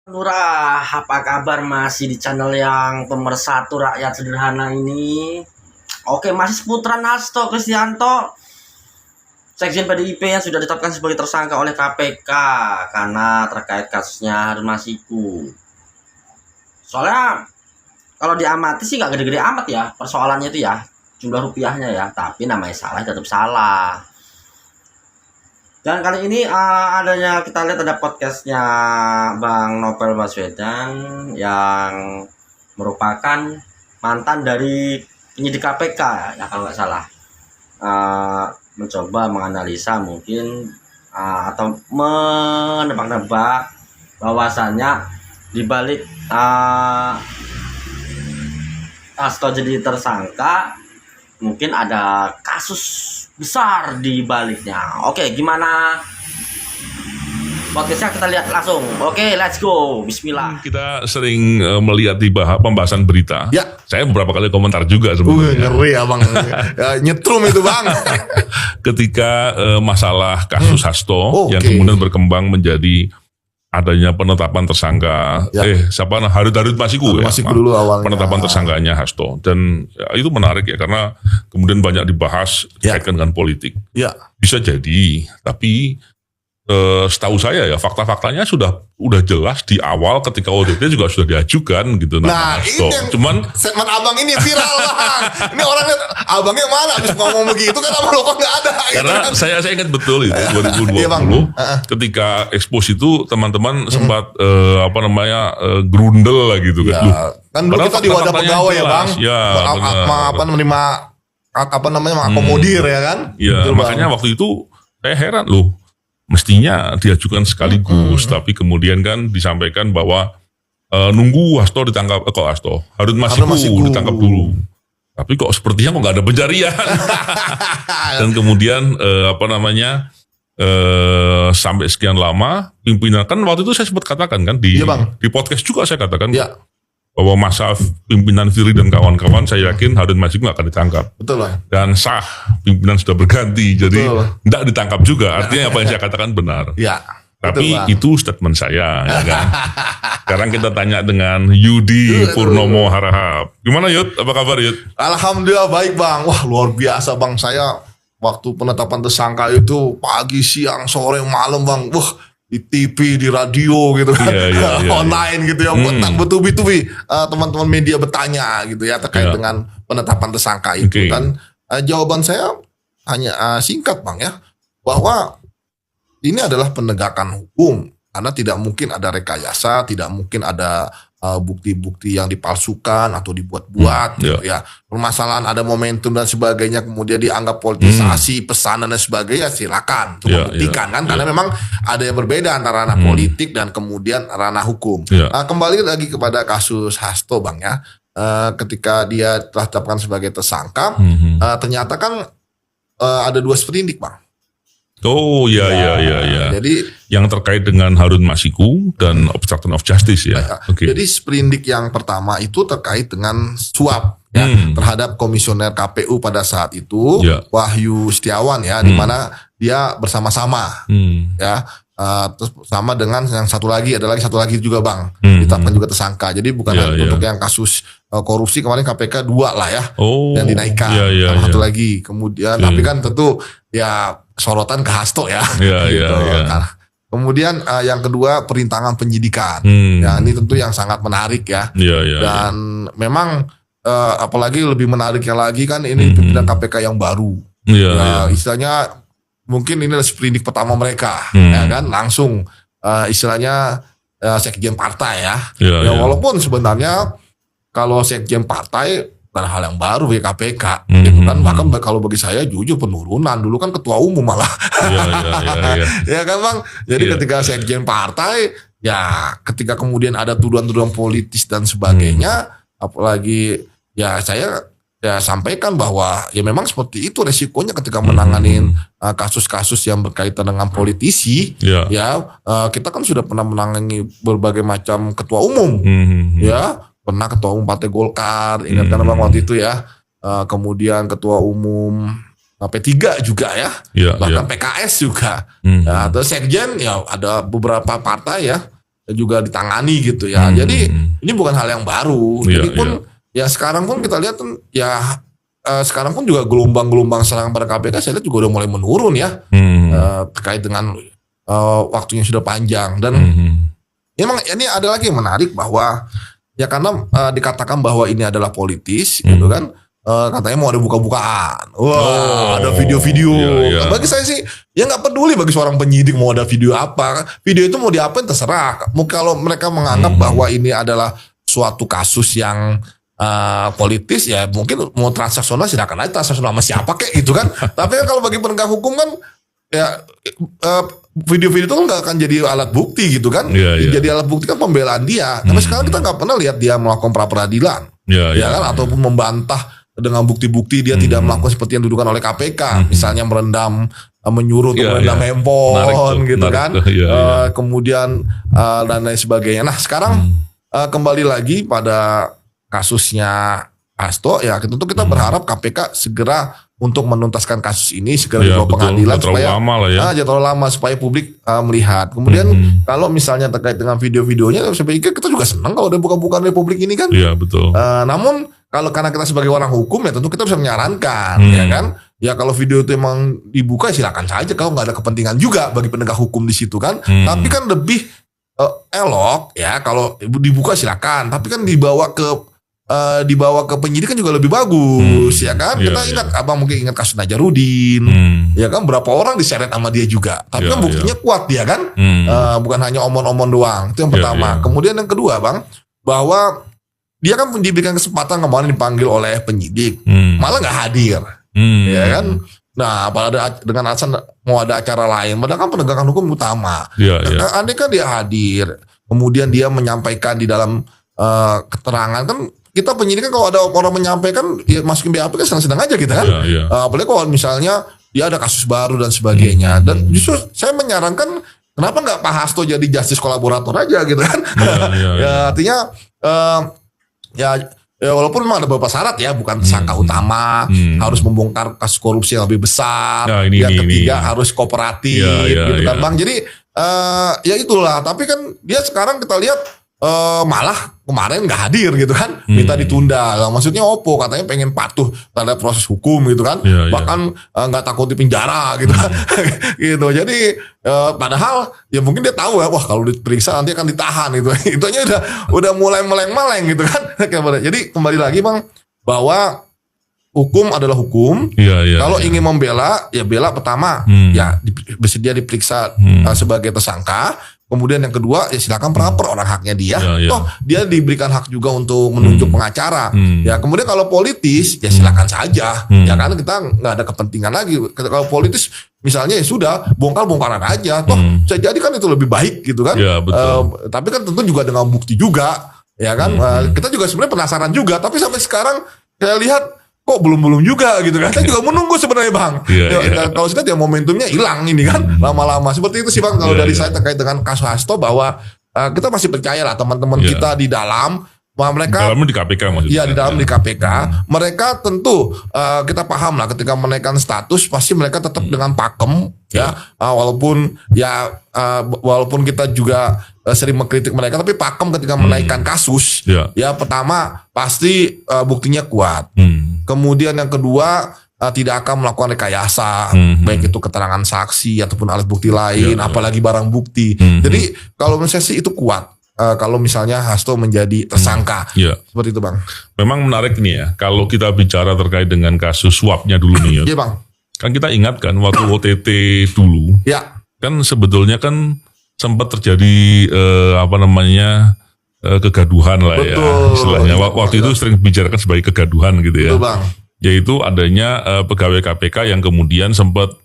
Lurah, apa kabar masih di channel yang pemersatu rakyat sederhana ini? Oke, masih seputaran Hasto Kristianto, Sekjen PDIP yang sudah ditetapkan sebagai tersangka oleh KPK karena terkait kasusnya Harun Masiku. Soalnya kalau diamati sih nggak gede-gede amat ya persoalannya itu ya, jumlah rupiahnya ya, tapi namanya salah tetap salah. Dan kali ini adanya kita lihat ada podcastnya Bang Novel Baswedan yang merupakan mantan dari penyidik KPK ya kalau nggak salah, mencoba menganalisa mungkin atau menebak-nebak bahwasannya di balik Hasto jadi tersangka mungkin ada kasus besar di baliknya. Oke, gimana podcastnya kita lihat langsung. Oke, let's go. Bismillah. Kita sering melihat di pembahasan berita. Ya. Saya beberapa kali komentar juga sebenarnya. Ngeri abang. Nyetrum itu bang. Ketika masalah kasus Hasto yang Oke. kemudian berkembang menjadi adanya penetapan tersangka. Ya. Harun Masiku ya. Masiku dulu awalnya. Penetapan tersangkanya Hasto. Dan ya, itu menarik ya karena kemudian banyak dibahas dikaitkan dengan politik. Ya. Bisa jadi, tapi setahu saya ya fakta-faktanya udah jelas di awal ketika OTT juga sudah diajukan gitu. Nah Hasto. ini yang Cuman statement abang ini viral bang. Ini orangnya abangnya mana habis ngomong begitu kan abang lo kok nggak ada. karena gitu kan. saya ingat betul itu Iya, Bang. 2020 ketika expose itu teman-teman sempat grundel lah gitu kan. Ya, Loh, kan dulu padahal kita di wadah fakta-faktanya pegawai ya jelas. bang. Ya, benar. Menerima mengakomodir ya kan. Ya, Betul, makanya Bang. waktu itu saya heran loh. Mestinya diajukan sekaligus, tapi kemudian kan disampaikan bahwa nunggu Hasto ditangkap, Harun Masiku ditangkap dulu. Tapi kok sepertinya kok nggak ada pencarian. Dan kemudian sampai sekian lama pimpinan kan waktu itu saya sempat katakan kan Iya, Bang. di podcast juga saya katakan Ya. bahwa masa pimpinan Firly dan kawan-kawan saya yakin Harun Masiku nggak akan ditangkap. Betul bang. Dan sah pimpinan sudah berganti, jadi Betul. tidak ditangkap juga. Artinya apa yang saya katakan benar. Ya. Tapi Betul, Bang. itu statement saya, ya kan. Sekarang kita tanya dengan Yudi Purnomo Harahap. Gimana Yud? Apa kabar Yud? Alhamdulillah baik bang. Wah luar biasa bang, saya waktu penetapan tersangka itu pagi, siang, sore, malam bang. Wah di TV, di radio gitu kan, Iya, online gitu ya. Betul-betul teman-teman media bertanya gitu ya terkait Iya. dengan penetapan tersangka itu. Oke. Dan jawaban saya hanya singkat bang ya, bahwa ini adalah penegakan hukum. Karena tidak mungkin ada rekayasa, tidak mungkin ada bukti-bukti yang dipalsukan atau dibuat-buat gitu ya. Permasalahan ada momentum dan sebagainya kemudian dianggap politisasi, pesanan dan sebagainya, silakan untuk Ya, membuktikan ya, kan. Karena ya. memang ada yang berbeda antara ranah politik dan kemudian ranah hukum. Ya. Kembali lagi kepada kasus Hasto bang ya. Ketika dia telah ditetapkan sebagai tersangka, ternyata kan ada 2 sprindik bang. Oh ya. Jadi Yang terkait dengan Harun Masiku dan obstruction of justice ya. Oke. Jadi sprindik yang pertama itu terkait dengan suap ya terhadap komisioner KPU pada saat itu, Ya. Wahyu Setiawan ya, di mana dia bersama-sama ya, terus sama dengan yang satu lagi, ada lagi satu lagi juga bang, ditetapkan juga tersangka. Jadi bukan Ya, hanya ya. untuk yang kasus korupsi kemarin KPK 2 lah ya, Oh. yang dinaikkan, Ya. sama satu lagi. Kemudian tapi kan tentu ya sorotan ke Hasto ya. Ya, gitu. ya. Nah, kemudian yang kedua perintangan penyidikan. Ya ini tentu yang sangat menarik ya. Ya. Dan memang apalagi lebih menariknya lagi kan ini pimpinan KPK yang baru. Ya. Istilahnya mungkin ini adalah sprindik pertama mereka, ya kan langsung istilahnya sekjen partai ya. Ya. Walaupun sebenarnya kalau sekjen partai bukan hal yang baru ya KPK, gitu kan. Bahkan kalau bagi saya jujur penurunan, dulu kan ketua umum malah. Ya. Ya kan bang. Jadi Iya. ketika sekjen partai, ya ketika kemudian ada tuduhan-tuduhan politis dan sebagainya, apalagi ya saya sampaikan bahwa ya memang seperti itu resikonya ketika menanganin kasus-kasus yang berkaitan dengan politisi. Ya. Kita kan sudah pernah menangani berbagai macam ketua umum, ya pernah ketua umum Partai Golkar, ingat kan bang waktu itu ya. Kemudian ketua umum P3 juga ya, Ya, bahkan ya. PKS juga. Nah, terus sekjen ya ada beberapa partai ya juga ditangani gitu ya. Jadi ini bukan hal yang baru. Iya, Jadi pun ya sekarang pun kita lihat ya sekarang pun juga gelombang-gelombang serangan pada KPK saya lihat juga udah mulai menurun ya. Terkait dengan waktunya sudah panjang dan emang ini ada lagi yang menarik bahwa ya karena dikatakan bahwa ini adalah politis gitu kan. Katanya mau ada buka-bukaan. Wah, ada video-video. Iya. Bagi saya sih, ya nggak peduli bagi seorang penyidik mau ada video apa. Video itu mau diapain terserah. Kalau mereka menganggap bahwa ini adalah suatu kasus yang politis, ya mungkin mau transaksional silakan aja transaksional sama siapa kek gitu kan. Tapi kan kalau bagi penegak hukum kan, ya video-video itu nggak akan jadi alat bukti gitu kan. Jadi alat bukti kan pembelaan dia. Karena sekarang kita nggak pernah lihat dia melakukan pra-peradilan. Ya kan, ataupun membantah dengan bukti-bukti dia tidak melakukan seperti yang didudukan oleh KPK, misalnya menyuruh untuk merendam handphone gitu kan, kemudian dan lain sebagainya. Nah sekarang kembali lagi pada kasusnya Hasto, ya tentu kita berharap KPK segera untuk menuntaskan kasus ini, segera dibawa pengadilan supaya jangan terlalu lama supaya publik melihat. Kemudian kalau misalnya terkait dengan video-videonya, saya pikir kita juga senang kalau ada buka-bukaan Republik ini kan. Iya betul. Namun kalau karena kita sebagai orang hukum ya tentu kita bisa menyarankan ya kan. Ya kalau video itu emang dibuka silakan saja kalau nggak ada kepentingan juga bagi penegak hukum di situ kan. Tapi kan lebih elok ya kalau dibuka silakan. Tapi kan dibawa ke penyidik kan juga lebih bagus ya kan. Kita ingat abang mungkin ingat kasus Najarudin ya kan, berapa orang diseret sama dia juga. Tapi kan buktinya kuat dia kan. Bukan hanya omong-omong doang. Itu yang pertama. Kemudian yang kedua bang, bahwa dia kan diberikan kesempatan kemarin dipanggil oleh penyidik, malah nggak hadir, ya kan? Nah, dengan alasan mau ada acara lain, padahal kan penegakan hukum utama. Andai kan dia hadir, kemudian dia menyampaikan di dalam keterangan kan, kita penyidik kan kalau ada orang menyampaikan, ya masukin BAP kan sedang-sedang aja kita kan. Apalagi kalau misalnya dia ada kasus baru dan sebagainya. Dan justru saya menyarankan kenapa nggak Pak Hasto jadi justice kolaborator aja gitu kan? Ya artinya ya walaupun memang ada beberapa syarat ya, bukan tersangka utama, harus membongkar kasus korupsi yang lebih besar, yang ketiga harus kooperatif gitu kan bang. Jadi ya itulah. Tapi kan dia sekarang kita lihat malah kemarin nggak hadir gitu kan, minta ditunda. Nah, maksudnya opo katanya pengen patuh terhadap proses hukum gitu kan, bahkan nggak takut dipenjara gitu kan. Gitu. Jadi padahal ya mungkin dia tahu ya, wah kalau diperiksa nanti akan ditahan gitu. Itunya udah mulai meleng-meleng gitu kan. Jadi kembali lagi bang, bahwa hukum adalah hukum. Kalau ingin membela, ya bela pertama ya bersedia diperiksa sebagai tersangka. Kemudian yang kedua ya silakan praper, orang haknya dia. Toh dia diberikan hak juga untuk menunjuk pengacara. Ya kemudian kalau politis ya silakan saja. Ya kan kita nggak ada kepentingan lagi. Kalau politis misalnya ya sudah bongkar-bongkaran aja. Toh bisa jadi kan itu lebih baik gitu kan. Tapi kan tentu juga dengan bukti juga. Ya kan kita juga sebenarnya penasaran juga. Tapi sampai sekarang saya lihat kok belum juga gitu kan. Saya juga menunggu sebenarnya bang. Kalau saya lihat ya momentumnya hilang ini kan lama-lama. Seperti itu sih bang kalau dari saya terkait dengan kasus Hasto, bahwa kita masih percaya lah teman-teman kita di dalam, bahwa mereka di KPK maksudnya. Iya di dalam di KPK. Mereka tentu kita paham lah ketika menaikkan status pasti mereka tetap dengan pakem ya. Walaupun kita juga sering mengkritik mereka, tapi pakem ketika menaikkan kasus. Ya pertama pasti buktinya kuat. Kemudian yang kedua tidak akan melakukan rekayasa, baik itu keterangan saksi ataupun alat bukti lain, apalagi barang bukti. Jadi kalau menurut saya sih itu kuat. Kalau misalnya Hasto menjadi tersangka, seperti itu bang. Memang menarik nih ya, kalau kita bicara terkait dengan kasus suapnya dulu nih ya. Iya bang. Kan kita ingatkan waktu OTT dulu, kan sebetulnya kan sempat terjadi kegaduhan lah. Betul, ya istilahnya. Waktu itu sering dibicarakan sebagai kegaduhan gitu ya. Betul bang. Yaitu adanya pegawai KPK yang kemudian sempat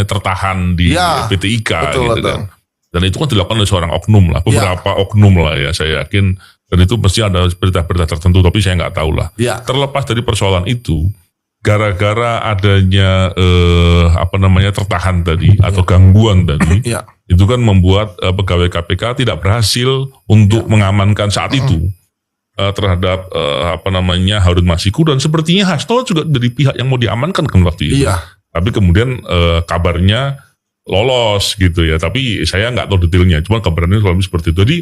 tertahan di PT IKA gitu kan. Dan itu kan dilakukan oleh seorang oknum lah, beberapa oknum lah ya saya yakin. Dan itu mesti ada berita-berita tertentu, tapi saya nggak tahu lah. Terlepas dari persoalan itu, gara-gara adanya tertahan tadi atau gangguan tadi, itu kan membuat pegawai KPK tidak berhasil untuk mengamankan saat itu terhadap Harun Masiku, dan sepertinya Hasto juga dari pihak yang mau diamankan kan waktu itu. Tapi kemudian kabarnya lolos gitu ya. Tapi saya nggak tahu detailnya. Cuma gambarannya selalu seperti itu. Jadi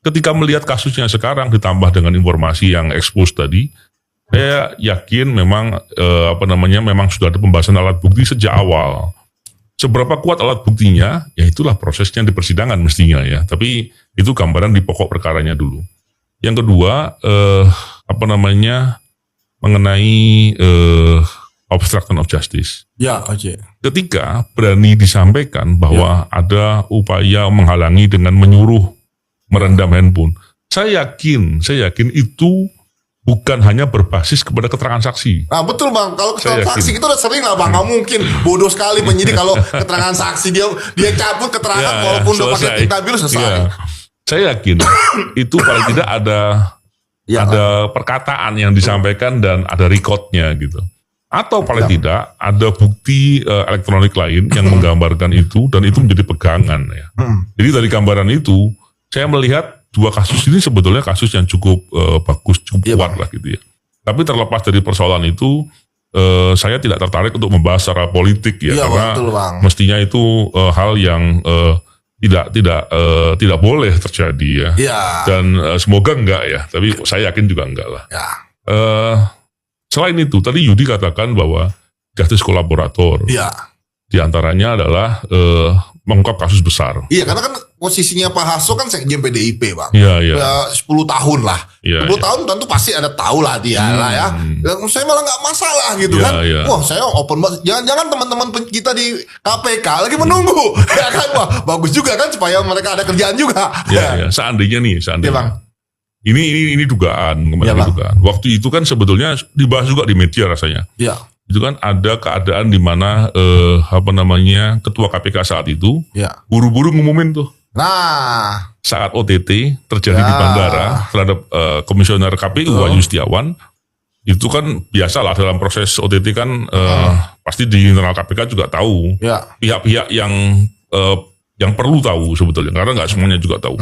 ketika melihat kasusnya sekarang ditambah dengan informasi yang expose tadi, saya yakin memang memang sudah ada pembahasan alat bukti sejak awal. Seberapa kuat alat buktinya, ya itulah prosesnya di persidangan mestinya ya. Tapi itu gambaran di pokok perkaranya dulu. Yang kedua, mengenai obstruction of justice. Ya, oke. Ketika berani disampaikan bahwa ada upaya menghalangi dengan menyuruh merendam handphone, saya yakin itu bukan hanya berbasis kepada keterangan saksi. Nah betul bang, kalau Saya keterangan saksi yakin. itu udah sering lah bang. Nggak mungkin bodoh sekali penyidik kalau keterangan saksi dia cabut keterangan walaupun udah pakai selesai. tinta biru selesai. Ya. Saya yakin itu paling tidak ada perkataan yang disampaikan dan ada recordnya gitu. Atau paling tidak ada bukti elektronik lain yang menggambarkan itu dan itu menjadi pegangan ya. Jadi dari gambaran itu saya melihat dua kasus ini sebetulnya kasus yang cukup bagus, cukup kuat lah gitu ya. Tapi terlepas dari persoalan itu, saya tidak tertarik untuk membahas secara politik ya, karena betul, Bang. mestinya itu hal yang tidak boleh terjadi ya. Iya. Dan semoga enggak ya, tapi saya yakin juga enggak lah. Ya. Selain itu, tadi Yudi katakan bahwa justice kolaborator, Iya. di antaranya adalah mengungkap kasus besar. Iya, karena kan posisinya Pak Hasso kan sekjen PDIP, Bang. Iya, iya. Ya, 10 tahun lah. Iya, 10 iya. tahun tentu pasti ada tahu lah dia lah ya. Dan saya malah nggak masalah gitu Iya, kan. iya. Wah, saya open banget. Jangan-jangan teman-teman kita di KPK lagi menunggu. Ya kan, wah bagus juga kan supaya mereka ada kerjaan juga. Ya, seandainya nih, Iya, Bang. Ini dugaan, kemarin Iya, Bang. dugaan. Waktu itu kan sebetulnya dibahas juga di media rasanya. Iya. Itu kan ada keadaan di mana ketua KPK saat itu Iya. buru-buru ngumumin tuh Nah, saat OTT terjadi Ya. di bandara terhadap komisioner KPU Wahyu Setiawan. Itu kan biasalah dalam proses OTT kan pasti di internal KPK juga tahu ya. pihak-pihak yang perlu tahu sebetulnya karena nggak semuanya juga tahu.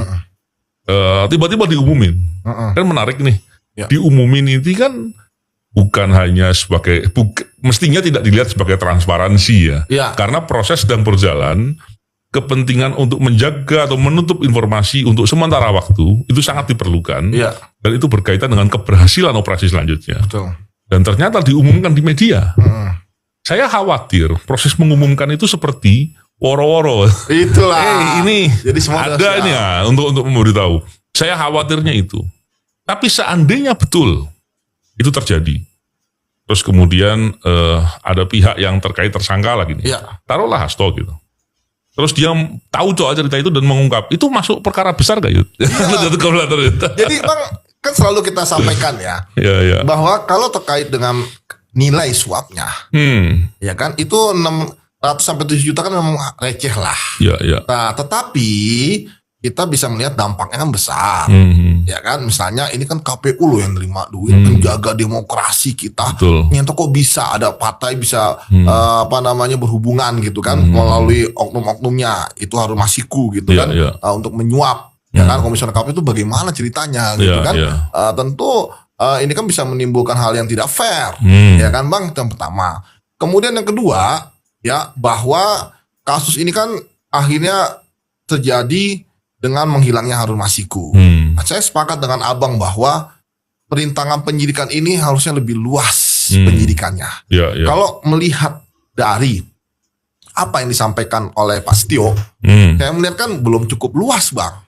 Tiba-tiba diumumin. Kan menarik nih. Ya. Diumumin ini kan bukan hanya mestinya tidak dilihat sebagai transparansi ya. Ya. Karena proses sedang berjalan, kepentingan untuk menjaga atau menutup informasi untuk sementara waktu itu sangat diperlukan. Ya. Dan itu berkaitan dengan keberhasilan operasi selanjutnya. Betul. Dan ternyata diumumkan di media. Saya khawatir proses mengumumkan itu seperti woro-woro. Itulah. Ini Jadi semua ada sudah ini siap. ya untuk memberitahu. Saya khawatirnya itu. Tapi seandainya betul itu terjadi, terus kemudian ada pihak yang terkait tersangka lagi nih. Iya. Taruhlah Hasto gitu. Terus dia tahu cerita itu dan mengungkap, itu masuk perkara besar gak Yud? Jadi Bang, kan selalu kita sampaikan ya, Ya, ya. bahwa kalau terkait dengan nilai suapnya, ya kan itu 600 sampai 7 juta kan memang receh lah. Ya, ya. Nah, tetapi kita bisa melihat dampaknya kan besar. Ya kan, misalnya ini kan KPU loh yang nerima duit, menjaga demokrasi kita. Betul. Ternyata kok bisa ada partai bisa berhubungan gitu kan melalui oknum-oknumnya, itu harus masiku gitu Iya, kan, iya. untuk menyuap. Ya kan, komisioner KPU itu bagaimana ceritanya gitu Iya, kan. iya. Tentu ini kan bisa menimbulkan hal yang tidak fair. Ya kan Bang, itu yang pertama. Kemudian yang kedua, ya bahwa kasus ini kan akhirnya terjadi dengan menghilangnya Harun Masiku. Saya sepakat dengan Abang bahwa perintangan penyidikan ini harusnya lebih luas penyidikannya. Ya, ya. Kalau melihat dari apa yang disampaikan oleh Pak Setio, saya melihat kan belum cukup luas Bang.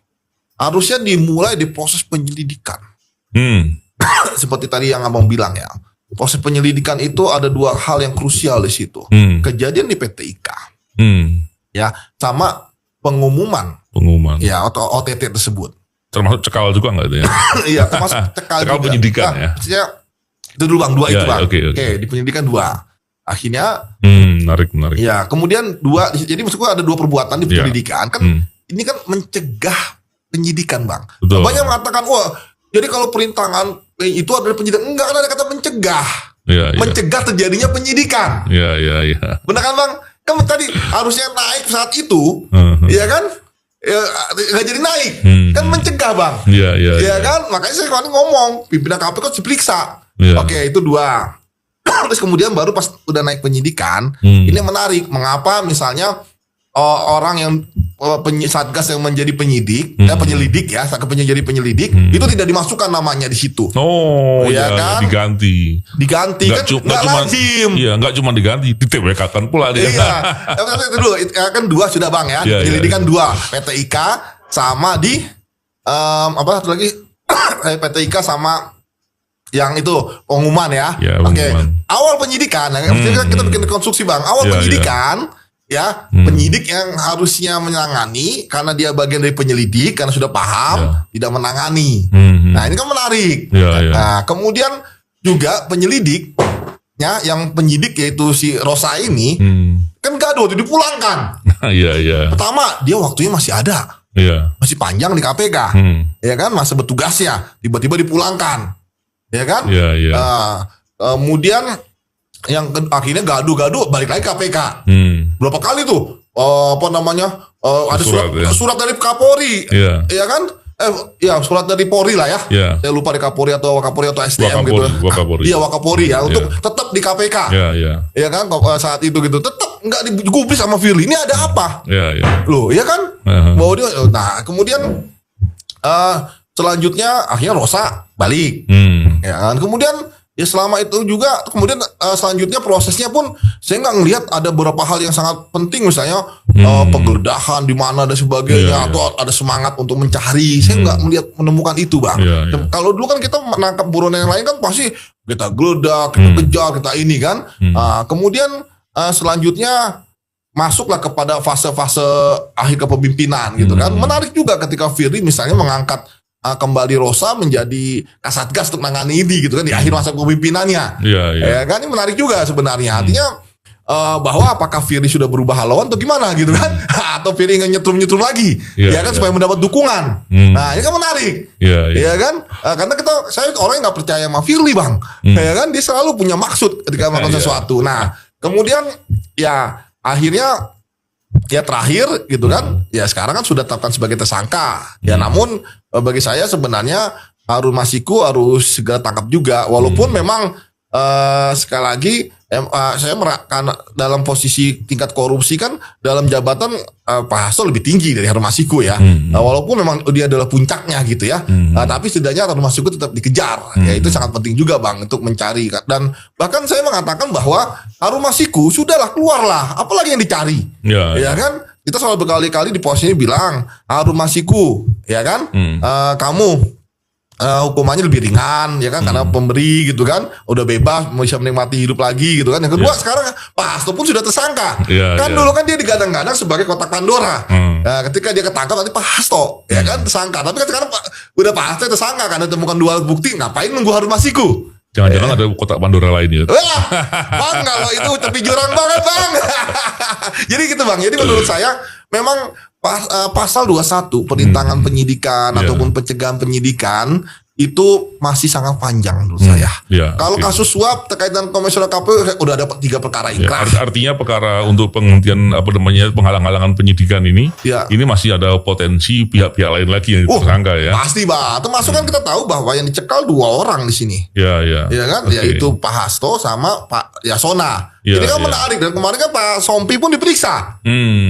Harusnya dimulai di proses penyelidikan. Seperti tadi yang Abang bilang ya. Proses penyelidikan itu ada dua hal yang krusial di situ. Kejadian di PT IKA. Ya, sama pengumuman ya atau OTT tersebut. Termasuk cekal juga nggak itu ya? Iya, termasuk cekal Cekal juga. penyidikan ya? Maksudnya, itu dulu Bang, dua Ya, itu Bang. oke. Oke, di penyidikan dua. Akhirnya Menarik. ya, kemudian dua, jadi maksudku ada dua perbuatan di Ya. penyidikan kan. Ini kan mencegah penyidikan Bang. Betul. Banyak mengatakan, wah jadi kalau perintangan itu adalah penyidikan. Enggak, kan ada kata mencegah. Ya, ya. Mencegah terjadinya penyidikan. Ya. Benar kan Bang? Kan tadi harusnya naik saat itu, ya kan? Ya, nggak jadi naik, kan mencegah Bang. Ya. Ya kan? Makanya saya kemarin ngomong, pimpinan KPK harus diperiksa. Ya. Oke, itu dua. Terus kemudian baru pas udah naik penyidikan, ini menarik. Mengapa misalnya orang yang satgas yang menjadi penyidik, penyelidik ya, menjadi penyelidik itu tidak dimasukkan namanya di situ. Oh, ya ya, kan? Diganti Nggak cuma lazim. Iya, nggak cuma diganti, di TWK kan pula dia. Iya, itu dulu kan 2 sudah Bang ya, Iya, penyelidikan iya. 2, PT IKA sama di apa satu lagi PT IKA sama yang itu pengumuman ya. Ya, Oke. pengumuman. Awal penyidikan, kita bikin konstruksi Bang. Awal Ya, penyidikan ya, penyidik yang harusnya menangani karena dia bagian dari penyelidik karena sudah paham tidak menangani. Nah, ini kan menarik. Ya, ya. Nah, kemudian juga penyelidiknya yang penyidik yaitu si Rosa ini kan gaduh tuh dipulangkan. Iya, iya. Pertama, dia waktunya masih ada. Iya. Masih panjang di KPK. Ya kan, masa bertugasnya tiba-tiba dipulangkan. Ya kan? Iya, iya. Kemudian yang akhirnya gaduh-gaduh balik lagi KPK. Berapa kali tuh apa namanya ada surat dari Kapolri. Iya. Ya kan? Surat dari Polri lah ya. Iya. Saya lupa di Kapolri atau Wakapolri atau SDM gitu. Wakapolri. Iya, Wakapolri ya untuk tetap di KPK. Iya, iya. Ya kan saat itu gitu tetap nggak digubris sama Firly. Ini ada apa? Iya, iya. Loh, ya kan? Bahwa dia kemudian selanjutnya akhirnya Rosa balik. Ya kan? Kemudian ya selama itu juga kemudian selanjutnya prosesnya pun saya nggak ngelihat ada beberapa hal yang sangat penting, misalnya penggeledahan di mana dan sebagainya, atau ada semangat untuk mencari. Saya nggak menemukan itu Bang. Kalau dulu kan kita menangkap buronan yang lain kan pasti kita geledah, kita kejar, kita ini kan. Kemudian selanjutnya masuklah kepada fase-fase akhir kepemimpinan gitu kan. Menarik juga ketika Firly misalnya mengangkat kembali Rosa menjadi Kasatgas untuk menangani ini gitu kan di akhir masa kepemimpinannya. Ya kan, ini menarik juga sebenarnya. Artinya bahwa apakah Firly sudah berubah haluan atau gimana gitu kan, atau Firly nyetrum lagi, ya kan, supaya mendapat dukungan. Nah, ini kan menarik. Ya kan, karena saya orang yang nggak percaya sama Firly Bang. Ya kan, dia selalu punya maksud ketika melakukan sesuatu. Nah, kemudian ya akhirnya ya terakhir gitu kan, ya sekarang kan sudah tetapkan sebagai tersangka. Ya namun bagi saya sebenarnya Harun Masiku harus segera tangkap juga, walaupun memang sekali lagi saya karena dalam posisi tingkat korupsi kan dalam jabatan Pak Hasto lebih tinggi dari Harun Masiku ya. Walaupun memang dia adalah puncaknya gitu ya. Tapi setidaknya Harun Masiku tetap dikejar. Ya itu sangat penting juga Bang untuk mencari. Dan bahkan saya mengatakan bahwa Harun Masiku sudahlah, keluarlah, apalagi yang dicari. Ya kan? Kita selalu berkali-kali di posisi bilang Harun Masiku, ya kan? Kamu hukumannya lebih ringan ya kan, karena pemberi gitu kan udah bebas, bisa menikmati hidup lagi gitu kan. Yang kedua sekarang Pak Hasto pun sudah tersangka. Dulu kan dia digadang-gadang sebagai kotak Pandora. Nah, ketika dia ketangkap nanti Pak Hasto ya kan tersangka, tapi kan sekarang udah Pak Hasto tersangka karena ditemukan 2 alat bukti, ngapain nunggu Harun Masiku? Jangan-jangan ada kotak Pandora lain ya. Wah, Bang, kalau itu tepi jurang banget Bang. Jadi gitu Bang. Jadi menurut saya memang pasal 21 perintangan penyidikan ataupun pencegahan penyidikan itu masih sangat panjang menurut saya. Kalau kasus suap terkait dengan komisioner KPU udah dapat 3 perkara inkrah. Artinya perkara untuk penghentian penghalang-halangan penyidikan ini masih ada potensi pihak-pihak lain lagi yang tersangka ya. Pasti Bang. Termasuk kan kita tahu bahwa yang dicekal 2 orang di sini. Ya kan, yaitu Pak Hasto sama Pak Yasona. Ini kan menarik, dan kemarin kan Pak Sompi pun diperiksa.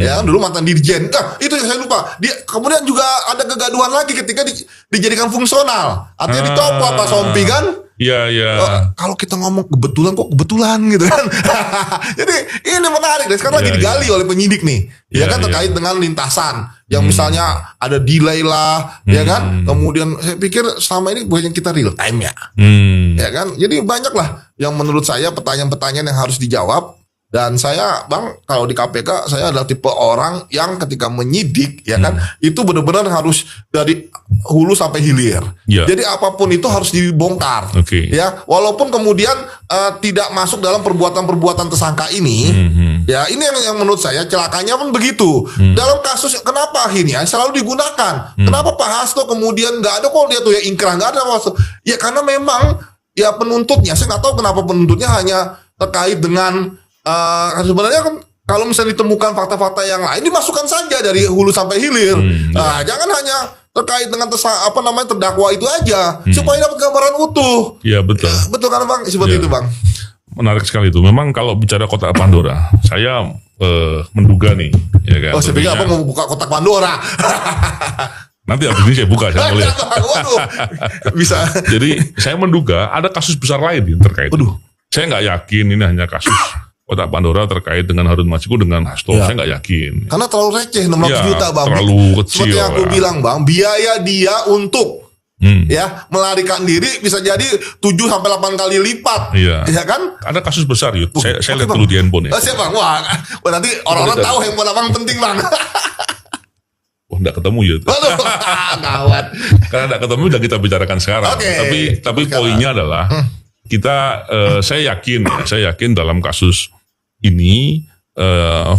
Ya, dulu mantan dirjen. Itu yang saya lupa. Dia kemudian juga ada kegaduhan lagi ketika dijadikan fungsional. Artinya dicopot Pak Sompi kan. Kalau kita ngomong kebetulan kok kebetulan gitu kan. Jadi ini menarik, dan sekarang lagi digali oleh penyidik nih. Ya kan, terkait dengan lintasan yang misalnya ada delay lah, ya kan. Kemudian saya pikir selama ini banyak kita real time ya. Ya kan. Jadi banyak lah yang menurut saya pertanyaan-pertanyaan yang harus dijawab. Dan saya Bang, kalau di KPK saya adalah tipe orang yang ketika menyidik ya kan, itu benar-benar harus dari hulu sampai hilir. Jadi apapun itu harus dibongkar. Ya, walaupun kemudian tidak masuk dalam perbuatan-perbuatan tersangka ini. Ya, ini yang menurut saya celakanya pun begitu. Dalam kasus kenapa akhirnya selalu digunakan? Kenapa Pak Hasto kemudian nggak ada kok dia tuh ya ingkrah, nggak ada maksud. Ya karena memang ya penuntutnya, saya nggak tahu kenapa penuntutnya hanya terkait dengan sebenarnya kan kalau misalnya ditemukan fakta-fakta yang lain dimasukkan saja dari hulu sampai hilir. Nah, jangan hanya terkait dengan terdakwa itu aja, supaya dapat gambaran utuh. Iya betul. Betul kan Bang? Seperti itu Bang. menarik sekali itu. Memang kalau bicara kotak Pandora, saya menduga nih, ya kan. Oh, saya pikir Abang mau buka kotak Pandora. Nanti habis ini saya buka, saya mau lihat. Waduh, bisa. Jadi saya menduga ada kasus besar lain yang terkait. Waduh. Saya nggak yakin ini hanya kasus kotak Pandora terkait dengan Harun Masiku dengan Hasto. Ya. Saya nggak yakin. Karena terlalu receh 600 Ya, juta Bang. terlalu kecil. Seperti yang aku Ya. bilang Bang, biaya dia untuk ya melarikan diri bisa jadi 7 sampai 8 kali lipat. Iya. Ya kan? Ada kasus besar Yud. Saya Oke, lihat Bang. dulu di handphone ya. Siap Bang. Wah, nanti orang-orang tahu handphone Abang penting Bang. Oh, nggak ketemu Yud. Waduh, gawat. Karena nggak ketemu udah kita bicarakan sekarang. Oke. Tapi poinnya adalah kita saya yakin dalam kasus ini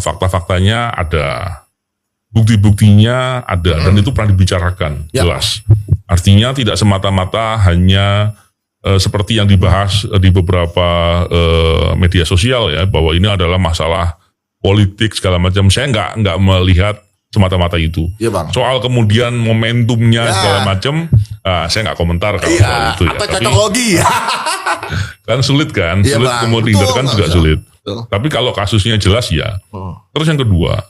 fakta-faktanya ada, bukti-buktinya ada, dan itu pernah dibicarakan jelas. Artinya tidak semata-mata hanya seperti yang dibahas di beberapa media sosial ya, bahwa ini adalah masalah politik segala macam. Saya nggak melihat semata-mata itu. Iya Bang. Soal kemudian momentumnya segala macam, saya nggak komentar kalau soal itu ya. Atau Tapi cocokologi. kan sulit kan, Iya, sulit Bang. kemudian Betul, kan nggak juga bisa. sulit. Betul. Tapi kalau kasusnya jelas ya. Terus yang kedua,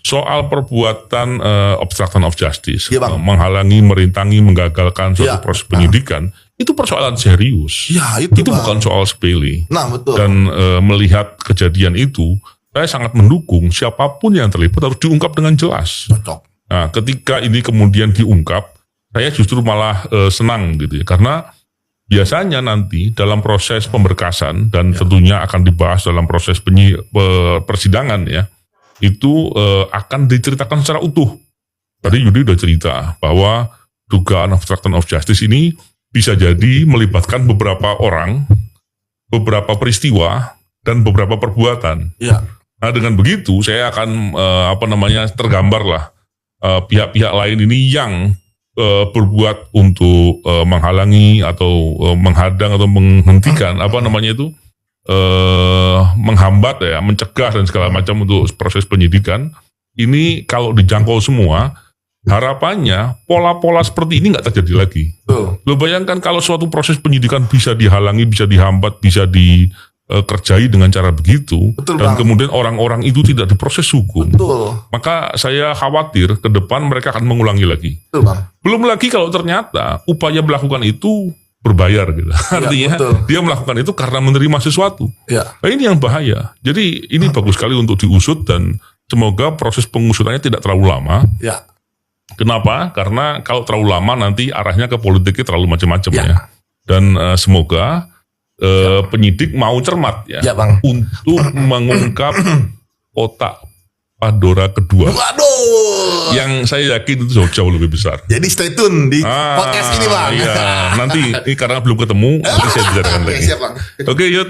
soal perbuatan obstruction of justice, Iya, Bang. menghalangi, merintangi, menggagalkan suatu Iya. proses penyidikan, itu persoalan serius. Ya, itu, Bang. bukan soal sepele. Nah, betul. Dan melihat kejadian itu, saya sangat mendukung siapapun yang terlibat harus diungkap dengan jelas. Cocok. Nah, ketika ini kemudian diungkap, saya justru malah senang gitu ya, karena biasanya nanti dalam proses pemberkasan dan tentunya akan dibahas dalam proses persidangan ya, itu akan diceritakan secara utuh. Tadi Yudi udah cerita bahwa dugaan obstruction of justice ini bisa jadi melibatkan beberapa orang, beberapa peristiwa, dan beberapa perbuatan. Iya. Nah, dengan begitu saya akan tergambar lah pihak-pihak lain ini yang berbuat untuk menghalangi atau menghadang atau menghentikan menghambat ya, mencegah dan segala macam untuk proses penyidikan. Ini kalau dijangkau semua, harapannya pola-pola seperti ini nggak terjadi lagi. Lo bayangkan kalau suatu proses penyidikan bisa dihalangi, bisa dihambat, bisa dikerjai dengan cara begitu, Betul, dan Bang. kemudian orang-orang itu tidak diproses hukum. Betul. Maka saya khawatir ke depan mereka akan mengulangi lagi. Betul, Bang. Belum lagi kalau ternyata upaya melakukan itu berbayar gitu. Artinya betul. dia melakukan itu karena menerima sesuatu. Ya. Nah, ini yang bahaya. Jadi ini bagus sekali untuk diusut dan semoga proses pengusutannya tidak terlalu lama. Ya. Kenapa? Karena kalau terlalu lama nanti arahnya ke politiknya terlalu macam-macam Ya. ya. Dan semoga penyidik mau cermat ya, Ya, Bang. untuk mengungkap kotak Pandora kedua. Waduh. Yang saya yakin itu jauh lebih besar. Jadi stay tune di podcast ini, Bang. Iya, nanti ini karena belum ketemu, nanti saya bicarakan Oke, lagi. siap, Bang. Oke, yuk.